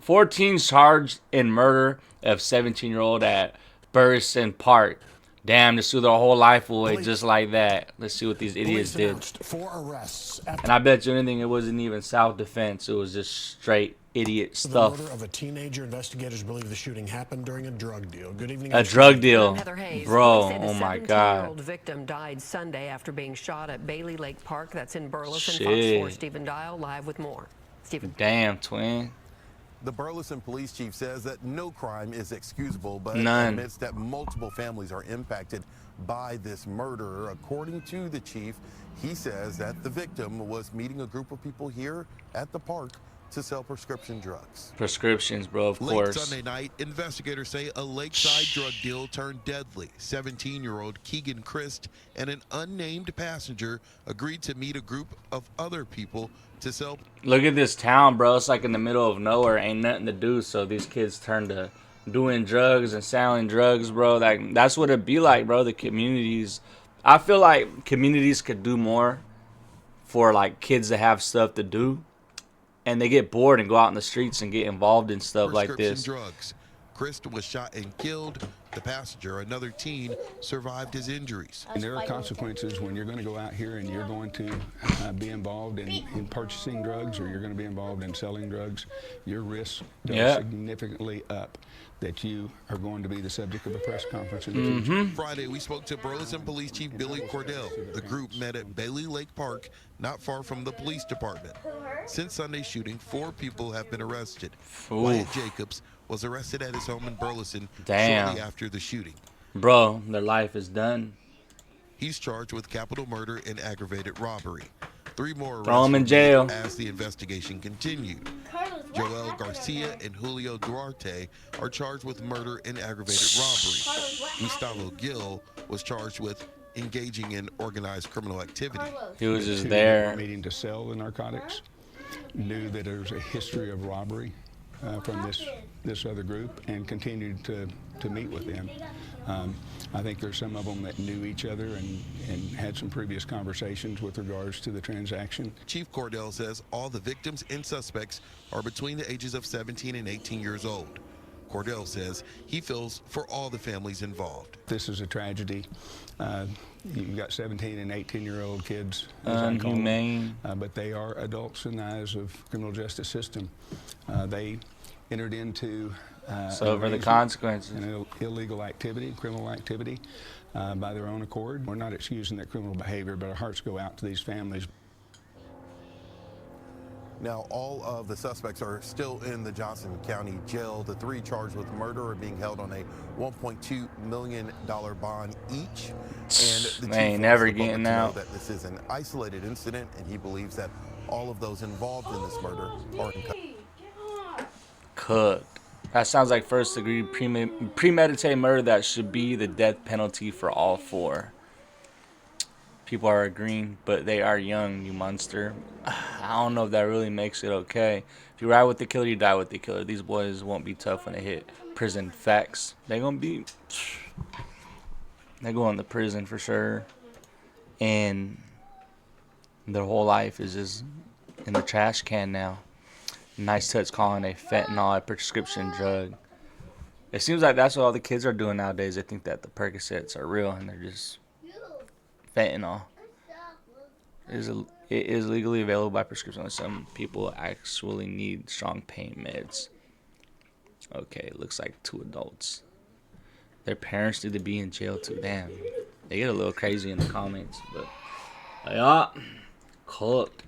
14 charged in murder of 17-year-old at Burleson Park. Damn, just threw their whole life away just like that. Let's see what these idiots did. And I bet you anything, it wasn't even self-defense. It was just straight idiot stuff. The murder of a teenager. Investigators believe the shooting happened during a drug deal. Good evening. A drug deal, Hayes, bro. Oh my God. The 17-year-old victim died Sunday after being shot at Bailey Lake Park. That's in Burleson. Shit. Fox 4 Stephen Dial live with more. Stephen. Damn, twin. The Burleson police chief says that no crime is excusable, but None. admits that multiple families are impacted by this murder. According to the chief, he says that the victim was meeting a group of people here at the park to sell prescription drugs. Prescriptions, bro, of Late course. Sunday night, investigators say a lakeside drug deal turned deadly. 17-year-old Keegan Christ and an unnamed passenger agreed to meet a group of other people to sell. Look at this town, bro. It's like in the middle of nowhere. Ain't nothing to do. So these kids turn to doing drugs and selling drugs, bro. That's what it be like, bro. The communities. I feel like communities could do more for like kids to have stuff to do. And they get bored and go out in the streets and get involved in stuff like this. Drugs. Christ was shot and killed. The passenger, another teen, survived his injuries. And there are consequences when you're going to go out here and you're going to be involved in purchasing drugs, or you're going to be involved in selling drugs. Your risks go significantly up that you are going to be the subject of a press conference in the future. Friday, we spoke to Burleson Police Chief Billy Cordell. The group met at Bailey Lake Park, not far from the police department. Since Sunday's shooting, 4 people have been arrested. Wyatt Jacobs was arrested at his home in Burleson shortly after the shooting. Bro, their life is done. He's charged with capital murder and aggravated robbery. 3 more arrests Throw him in jail as the investigation continued. Joel Garcia and Julio Duarte are charged with murder and aggravated robbery. Gustavo Gil was charged with engaging in organized criminal activity. He was just there. Meeting to sell the narcotics. Knew that there was a history of robbery from this other group, and continued to meet with them. I think there's some of them that knew each other and had some previous conversations with regards to the transaction. Chief Cordell says all the victims and suspects are between the ages of 17 and 18 years old. Cordell says he feels for all the families involved. This is a tragedy. You've got 17 and 18-year-old kids, inhumane, but they are adults in the eyes of criminal justice system. They entered into for the consequences, an illegal activity, criminal activity, by their own accord. We're not excusing that criminal behavior, but our hearts go out to these families. Now, all of the suspects are still in the Johnson County Jail. The 3 charged with murder are being held on a $1.2 million bond each. And the they ain't never getting out. That this is an isolated incident, and he believes that all of those involved in this murder are cooked. That sounds like first-degree premeditated murder. That should be the death penalty for all 4. People are agreeing, but they are young, you monster. I don't know if that really makes it okay. If you ride with the killer, you die with the killer. These boys won't be tough when they hit prison. Facts. They're going to be... They're going to prison for sure. And their whole life is just in the trash can now. Nice touch calling a fentanyl a prescription drug. It seems like that's what all the kids are doing nowadays. They think that the Percocets are real, and they're just... fentanyl. It is legally available by prescription. Some people actually need strong pain meds. Okay, looks like 2 adults. Their parents need to be in jail too. Damn, they get a little crazy in the comments, but yeah, cooked.